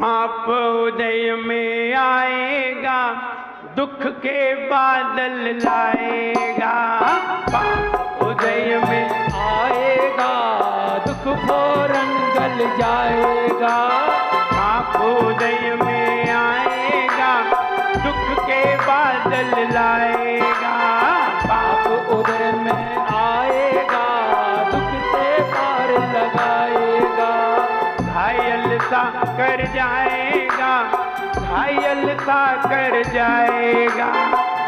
पाप उदय में आएगा, दुख के बादल लाएगा। पाप उदय में आएगा, दुख फौरन गल जाएगा। पाप उदय में आएगा, दुख के बादल लाएगा। पाप उदय में आएगा, दुख से पार लगाएगा। घायल सा कर जाएगा, घायल सा कर जाएगा।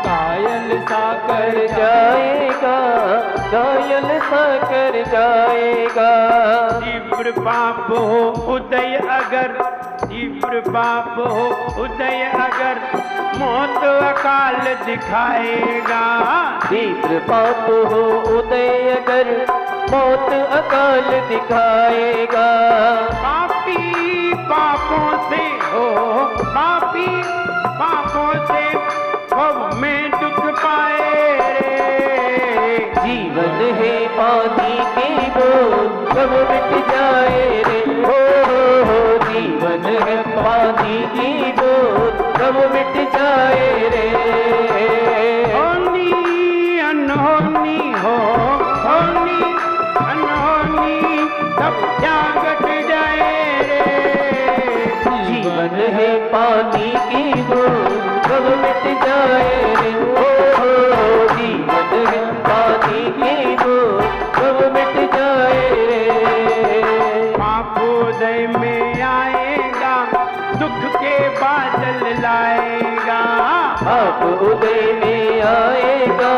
घायल सा कर जाएगा, घायल सा कर जाएगा। तीव्र पाप हो उदय अगर, तीव्र पाप हो उदय अगर, मौत अकाल दिखाएगा। तीव्र पाप हो उदय अगर, मौत अकाल दिखाएगा। पापी पापों से हो, पापी पापों से भव में दुख पाए रे। जीवन है पानी की बूंद, कब मिट जाए रे। हो जीवन है पानी की बूंद, कब मिट जाए रे। होनी अनहोनी हो, होनी अनहोनी सब त्यागट जाए रे। जीवन है पानी की बूंद, कब मिट जाए रे। हो जीवन है पानी की बूंद, कब मिट जाए रे। पाप उदय में आएगा, दुख के बादल लाएगा। पाप उदय में आएगा,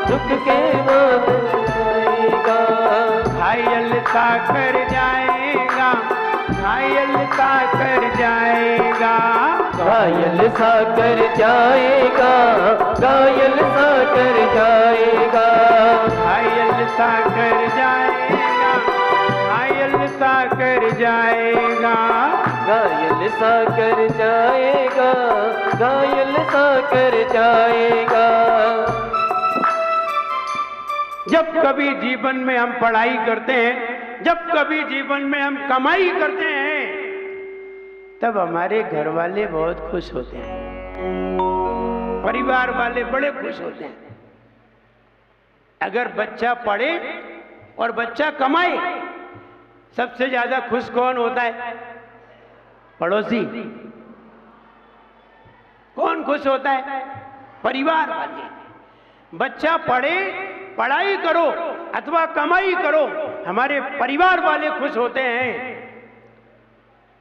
दुख के बादल लाएगा। घायल सा कर जाएगा, घायल सा कर जाएगा। घायल सा कर जाएगा, घायल सा कर जाएगा। घायल सा कर जाएगा, घायल सा कर जाएगा। घायल सा कर जाएगा, घायल सा कर जाएगा। जब कभी जीवन में हम पढ़ाई करते हैं, जब कभी जीवन में हम कमाई करते हैं, तब हमारे घर वाले बहुत खुश होते हैं, परिवार वाले बड़े खुश होते हैं। अगर बच्चा पढ़े और बच्चा कमाए, सबसे ज्यादा खुश कौन होता है? पड़ोसी। कौन खुश होता है? परिवार वाले। बच्चा पढ़े, पढ़ाई करो अथवा कमाई करो, हमारे परिवार वाले खुश होते हैं।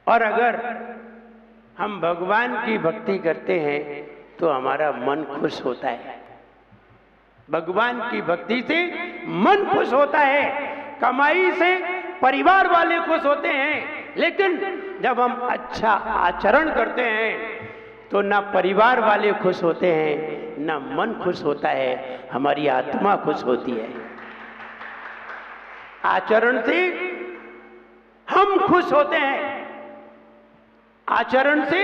और अगर हम भगवान की भक्ति करते हैं तो हमारा मन खुश होता है। भगवान की भक्ति से मन खुश होता है, कमाई से परिवार वाले खुश होते हैं। लेकिन जब हम अच्छा आचरण करते हैं तो ना परिवार वाले खुश होते हैं, ना मन खुश होता है, हमारी आत्मा खुश होती है। आचरण से हम खुश होते हैं, आचरण से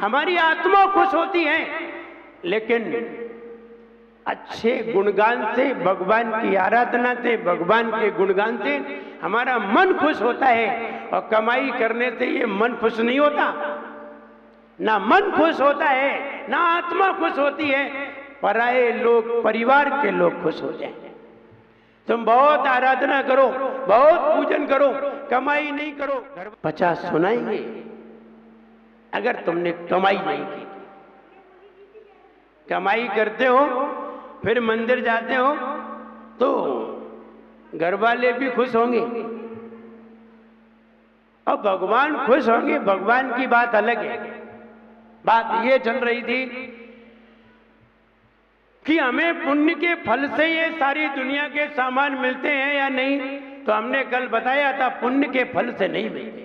हमारी आत्मा खुश होती है। लेकिन अच्छे गुणगान से, भगवान की आराधना से, भगवान के गुणगान से हमारा मन खुश होता है। और कमाई करने से ये मन खुश नहीं होता, ना मन खुश होता है, ना आत्मा खुश होती है। पराये लोग, परिवार के लोग खुश होते हैं। तुम बहुत आराधना करो, बहुत पूजन करो, कमाई नहीं करो, 50 सुनाएंगे अगर तुमने कमाई नहीं की। कमाई करते हो, फिर मंदिर जाते हो तो घर वाले भी खुश होंगे और भगवान खुश होंगे। भगवान की बात अलग है। बात ये चल रही थी कि हमें पुण्य के फल से ये सारी दुनिया के सामान मिलते हैं या नहीं। तो हमने कल बताया था पुण्य के फल से नहीं मिलते।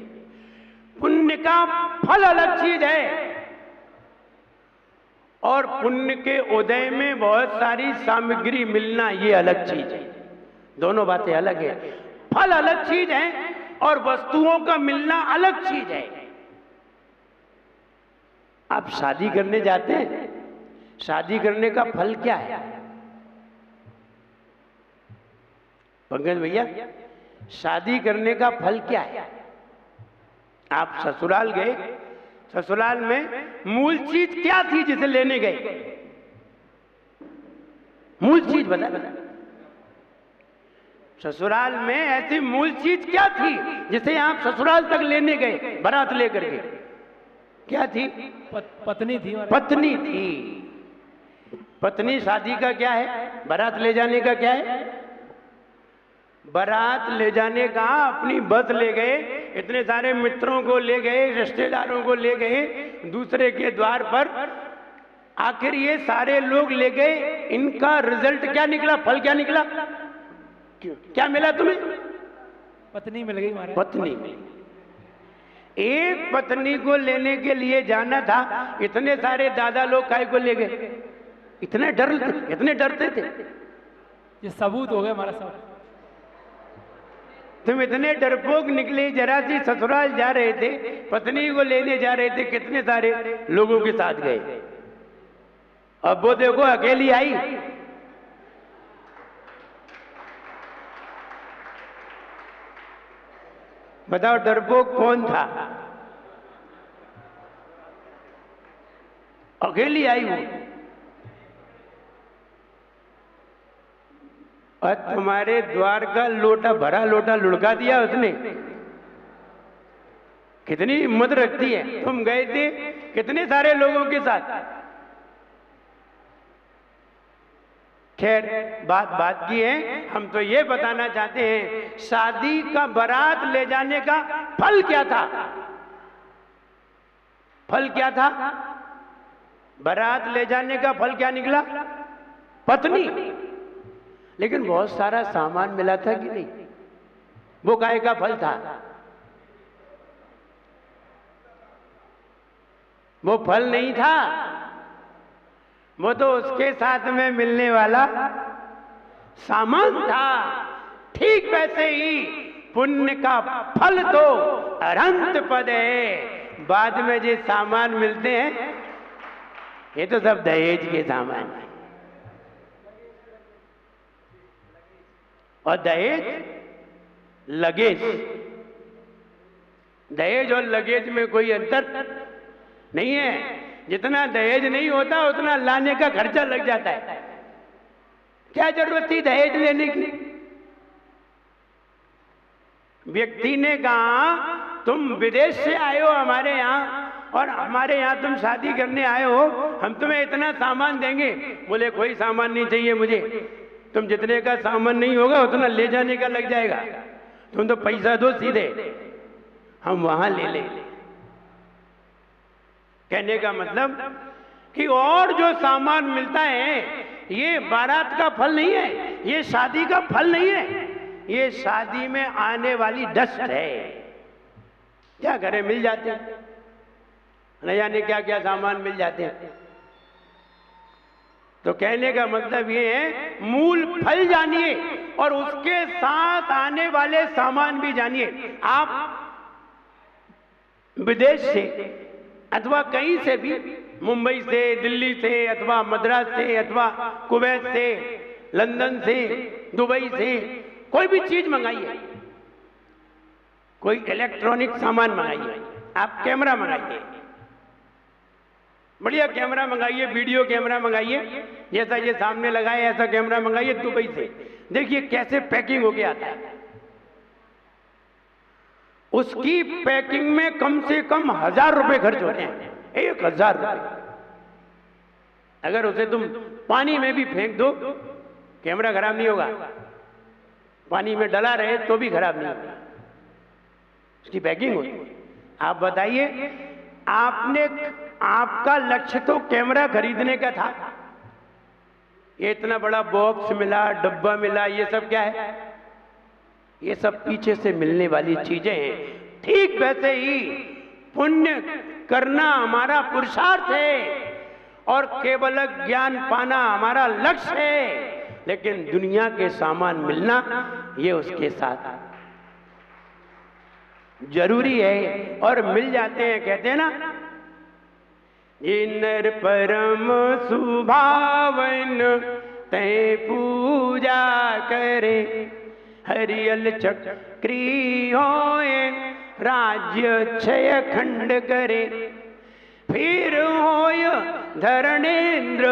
पुण्य का फल अलग चीज है और पुण्य के उदय में बहुत सारी सामग्री मिलना ये अलग चीज है। दोनों बातें अलग है। फल अलग चीज है और वस्तुओं का मिलना अलग चीज है। आप शादी करने जाते हैं, शादी करने का फल क्या है? पंकज भैया, शादी करने का फल क्या है? आप ससुराल गए, ससुराल में मूल चीज क्या थी जिसे लेने गए? मूल चीज बता। ससुराल में ऐसी मूल चीज क्या थी जिसे आप ससुराल तक लेने गए बारात लेकर के? क्या थी? पत्नी थी। पत्नी थी। पत्नी शादी का क्या है? बारात ले जाने का क्या है? बारात ले जाने का अपनी बस ले गए, इतने सारे मित्रों को ले गए, रिश्तेदारों को ले गए दूसरे के द्वार पर। आखिर ये सारे लोग ले गए, इनका रिजल्ट क्या निकला? फल क्या निकला? क्या मिला तुम्हें? पत्नी मिल गई महाराज। पत्नी मिली। एक पत्नी को लेने के लिए जाना था, इतने सारे दादा लोग काहे को ले गए? इतने डरते थे। ये सबूत हो गया हमारा सब। तुम इतने डरपोक निकले, जरा सी ससुराल जा रहे थे, पत्नी को लेने जा रहे थे, कितने सारे लोगों के साथ गए। अब वो देखो अकेली आई। बताओ डरपोक कौन था? अकेली आई वो। और तुम्हारे द्वार का लोटा, भरा लोटा लुढ़का दिया उसने। कितनी हिम्मत रखती है। तुम गए थे कितने सारे लोगों के साथ। खैर बात की है, हम तो ये बताना चाहते हैं शादी का बारात ले जाने का फल क्या था? फल क्या था? बारात ले जाने का फल क्या निकला? पत्नी। लेकिन बहुत सारा सामान मिला था कि नहीं? वो काहे का फल था? वो फल नहीं था, वो तो उसके साथ में मिलने वाला सामान था। ठीक वैसे ही पुण्य का फल तो अनंत पद है। बाद में जो सामान मिलते हैं ये तो सब दहेज के सामान है। और लगेज, दहेज और लगेज में कोई अंतर नहीं है। जितना दहेज नहीं होता उतना लाने का खर्चा लग जाता है। क्या जरूरत थी दहेज लेने की? व्यक्ति ने कहा तुम विदेश से आए हो हमारे यहाँ और हमारे यहाँ तुम शादी करने आए हो, हम तुम्हें इतना सामान देंगे। बोले कोई सामान नहीं चाहिए मुझे, तुम जितने का सामान नहीं होगा उतना ले जाने का लग जाएगा, तुम तो पैसा दो सीधे, हम वहां ले ले। कहने का मतलब कि और जो सामान मिलता है ये बारात का फल नहीं है, ये शादी का फल नहीं है, ये शादी में आने वाली डस्ट है। क्या करें, मिल जाते हैं, न जाने क्या क्या सामान मिल जाते हैं। तो कहने का मतलब ये है मूल फल जानिए और उसके साथ आने वाले सामान भी जानिए। आप विदेश से अथवा कहीं से भी, मुंबई से, दिल्ली से, अथवा मद्रास से, अथवा कुवैत से, लंदन से, दुबई से कोई भी चीज मंगाइए, कोई इलेक्ट्रॉनिक सामान मंगाइए, आप कैमरा मंगाइए, बढ़िया कैमरा मंगाइए, वीडियो कैमरा मंगाइए, जैसा ये सामने लगाए ऐसा कैमरा मंगाइए दुबई से। देखिए कैसे पैकिंग होके आता है। उसकी पैकिंग में कम से कम 1000 रुपए खर्च होते हैं, 1000 रुपए। अगर उसे तुम पानी में भी फेंक दो कैमरा खराब नहीं होगा, पानी में डला रहे तो भी खराब नहीं होगा, उसकी पैकिंग होती है। आप बताइए, आपका लक्ष्य तो कैमरा खरीदने का था, ये इतना बड़ा बॉक्स मिला, डब्बा मिला, ये सब क्या है? ये सब पीछे से मिलने वाली चीजें हैं। ठीक वैसे ही पुण्य करना हमारा पुरुषार्थ है और केवल ज्ञान पाना हमारा लक्ष्य है, लेकिन दुनिया के सामान मिलना ये उसके साथ जरूरी है और मिल जाते हैं। कहते हैं ना, नर परम सुभावन तै पूजा करे, हरियल चक्री होए राज्य क्षय खंड करे, फिर होय धरणेन्द्र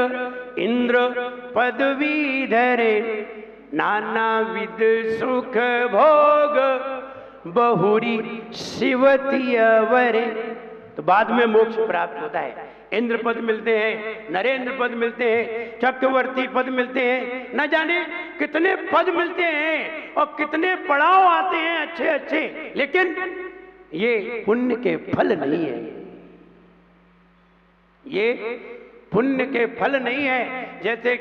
इंद्र पदवी धरे, नाना विध सुख भोग बहुरी शिवती अवरे। तो बाद में मोक्ष प्राप्त होता है, इंद्र पद मिलते हैं, नरेंद्र पद मिलते हैं, चक्रवर्ती पद मिलते हैं, न जाने कितने पद मिलते हैं और कितने पड़ाव आते हैं अच्छे अच्छे, लेकिन ये पुण्य के फल नहीं है, ये पुण्य के फल नहीं है। जैसे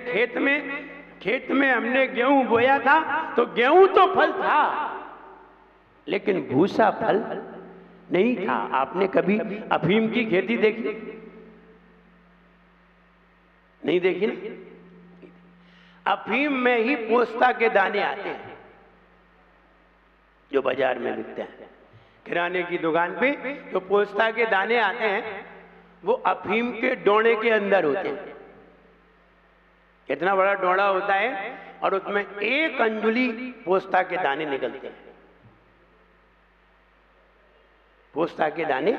खेत में हमने गेहूं बोया था तो गेहूं तो फल था, लेकिन भूसा फल नहीं था। आपने कभी अफीम की खेती देखी? नहीं देखी ना? अफीम में ही पोस्ता के दाने आते हैं जो बाजार में बिकते हैं। किराने की दुकान पे जो पोस्ता के दाने आते हैं वो अफीम के डोने के अंदर होते हैं। इतना बड़ा डोड़ा होता है और उसमें 1 अंजुली पोस्ता के दाने निकलते हैं। पोस्ता के दाने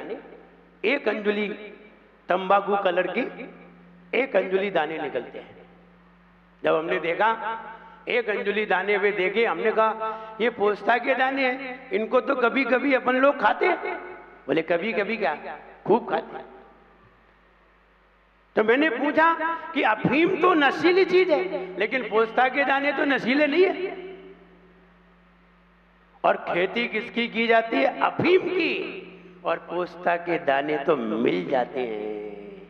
1 अंजुली, तंबाकू कलर की 1 अंजुली दाने निकलते हैं। जब हमने देखा 1 अंजुली दाने वे देखे, हमने कहा ये पोस्ता के दाने हैं, इनको तो कभी कभी अपन लोग खाते हैं। बोले कभी कभी क्या, खूब खाते हैं। तो मैंने पूछा कि अफीम तो नशीली चीज है, लेकिन पोस्ता के दाने तो नशीले नहीं है। और खेती किसकी की जाती है? अफीम की। और पोस्ता के दाने तो मिल जाते हैं,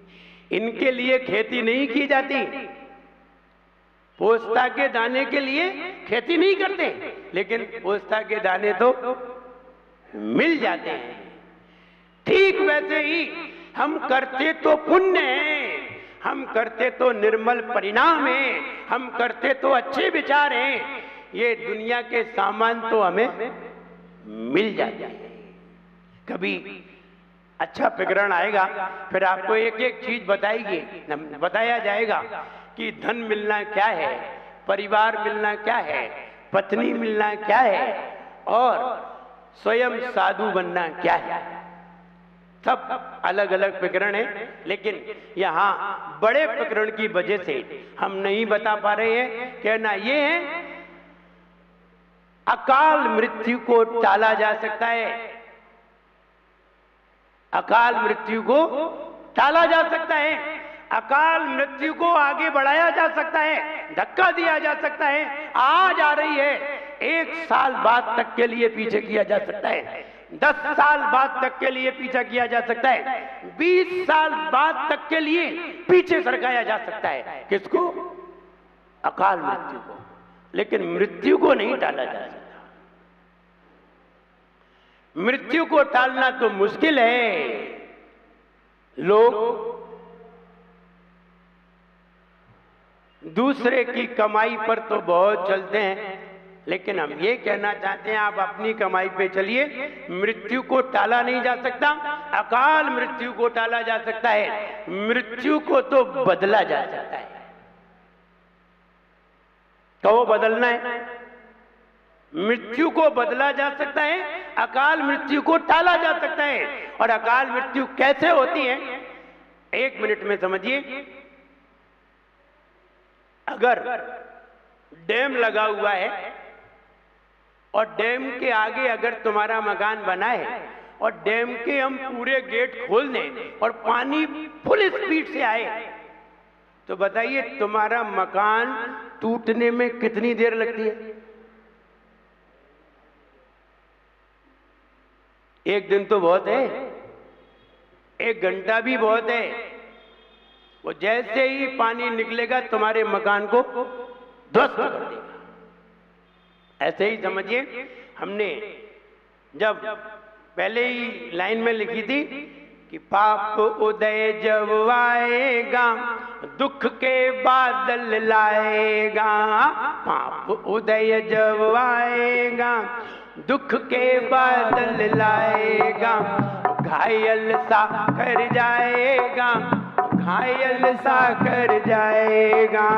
इनके लिए खेती नहीं की जाती। पोस्ता के दाने के लिए खेती नहीं करते, लेकिन पोस्ता के दाने तो मिल जाते हैं। ठीक वैसे ही हम करते तो पुण्य हैं, हम करते तो निर्मल परिणाम हैं, हम करते तो अच्छे विचार हैं। ये दुनिया के सामान तो हमें मिल जाते हैं। कभी अच्छा प्रकरण आएगा, फिर आपको एक एक चीज बताया जाएगा कि धन मिलना क्या है, परिवार मिलना क्या है, पत्नी मिलना क्या है और स्वयं साधु बनना क्या है। सब अलग अलग प्रकरण है, लेकिन यहाँ बड़े प्रकरण की वजह से हम नहीं बता पा रहे हैं। कहना ये है, अकाल मृत्यु को टाला जा सकता है, अकाल मृत्यु को टाला जा सकता है, अकाल मृत्यु को आगे बढ़ाया जा सकता है, धक्का दिया जा सकता है। आज आ रही है, 1 साल बाद तक के लिए पीछे किया जा सकता है, 10 साल बाद तक के लिए पीछा किया जा सकता है, 20 साल बाद तक के लिए पीछे सरकाया जा सकता है। किसको? अकाल मृत्यु को। लेकिन मृत्यु को नहीं टाला जा सकता। मृत्यु को टालना तो मुश्किल है। लोग दूसरे की कमाई पर तो बहुत चलते हैं, लेकिन हम ये कहना चाहते हैं आप अपनी कमाई पे चलिए। मृत्यु को टाला नहीं जा सकता, अकाल मृत्यु को टाला जा सकता है, मृत्यु को तो बदला जा सकता है। तो बदलना है, मृत्यु को बदला जा सकता है, अकाल मृत्यु को टाला जा सकता है। और अकाल मृत्यु कैसे होती है? 1 मिनट में समझिए। अगर डैम लगा हुआ है और डैम के आगे अगर तुम्हारा मकान बना है और डैम के हम पूरे गेट खोल दें और पानी फुल स्पीड से आए, तो बताइए तुम्हारा मकान टूटने में कितनी देर लगती है? 1 दिन तो बहुत है, 1 घंटा भी बहुत है। वो जैसे ही पानी निकलेगा तुम्हारे मकान को ध्वस्त कर देगा। ऐसे ही समझिए, हमने जब पहले ही लाइन में लिखी थी कि पाप उदय जब आएगा दुख के बादल लाएगा, पाप उदय जब आएगा दुख के बादल लाएगा, घायल सा कर जाएगा, घायल सा कर जाएगा,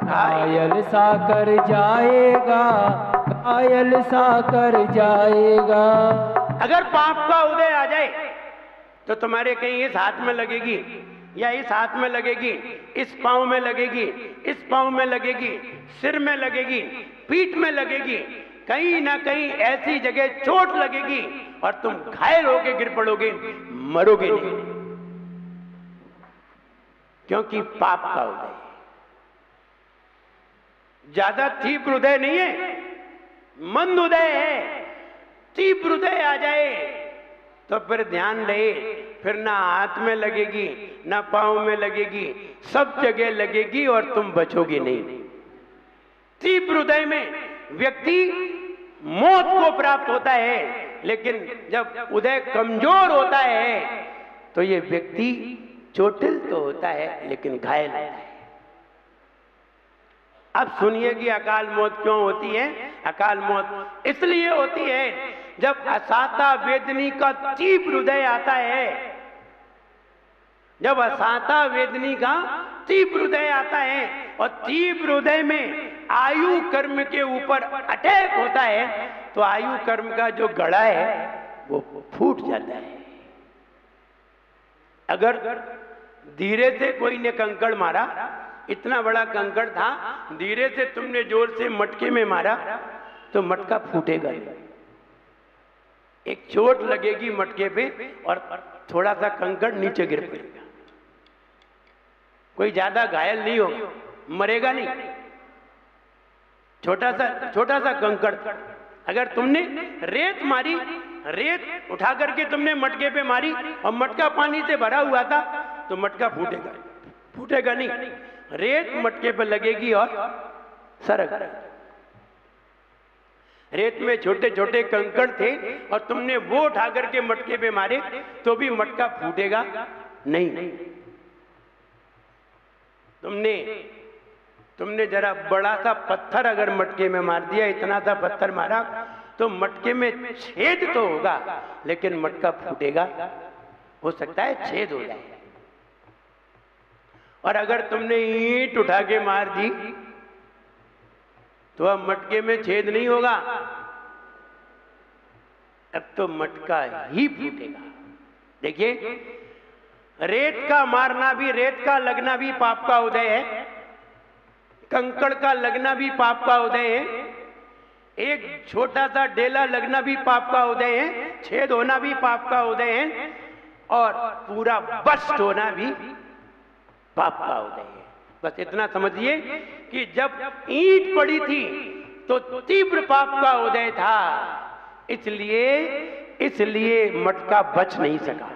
घायल सा कर जाएगा, घायल सा कर जाएगा। अगर पाप का उदय आ जाए तो तुम्हारे कहीं इस हाथ में लगेगी या इस हाथ में लगेगी, इस पांव में लगेगी, इस पांव में लगेगी, सिर में लगेगी, पीठ में लगेगी, कहीं ना कहीं ऐसी जगह चोट लगेगी और तुम घायल होके गिर पड़ोगे, मरोगे नहीं, क्योंकि पाप का उदय। ज्यादा तीव्र उदय नहीं है, मंद उदय है। तीव्र उदय आ जाए तो फिर ध्यान रहे, फिर ना हाथ में लगेगी, ना पांव में लगेगी, सब जगह लगेगी और तुम बचोगे नहीं। तीव्र उदय में व्यक्ति मौत को प्राप्त होता है, लेकिन जब उदय कमजोर होता है तो ये व्यक्ति चोटिल तो होता है लेकिन घायल होता है। अब सुनिए कि अकाल मौत क्यों होती है। अकाल मौत इसलिए होती है जब असाता वेदनी का तीव्र उदय आता है। जब असाता वेदनी का तीव्र उदय आता है और तीव्र उदय में आयु कर्म के ऊपर अटैक होता है तो आयु कर्म का जो गड़ा है वो फूट जाता है। अगर धीरे से कोई ने कंकड़ मारा, इतना बड़ा कंकड़ था, धीरे से तुमने जोर से मटके में मारा तो मटका फूटेगा नहीं। एक चोट लगेगी मटके पे और थोड़ा सा कंकड़ नीचे गिर पड़ेगा, कोई ज्यादा घायल नहीं होगा, मरेगा नहीं। छोटा सा कंकड़। अगर तुमने रेत मारी, रेत उठा करके तुमने मटके पे मारी और मटका पानी से भरा हुआ था तो मटका फूटेगा, फूटेगा नहीं। रेत मटके पे लगेगी और सरक। रेत में छोटे छोटे कंकड़ थे और तुमने वो उठा करके मटके पे मारे तो भी मटका फूटेगा नहीं। तुमने जरा बड़ा सा पत्थर अगर मटके में मार दिया, इतना सा पत्थर मारा तो मटके में छेद तो होगा लेकिन मटका फूटेगा, हो सकता है छेद हो जाए। और अगर तुमने ईंट उठा के मार दी तो अब मटके में छेद नहीं होगा, अब तो मटका ही फूटेगा। देखिए, रेत का मारना भी, रेत का लगना भी पाप का उदय है, कंकड़ का लगना भी पाप का उदय है, एक छोटा सा डेला लगना भी पाप का उदय है, छेद होना भी पाप का उदय है और पूरा बस्ट होना भी पाप का उदय है। बस इतना समझिए कि जब ईंट पड़ी थी तो तीव्र पाप का उदय था, इसलिए मटका बच नहीं सका।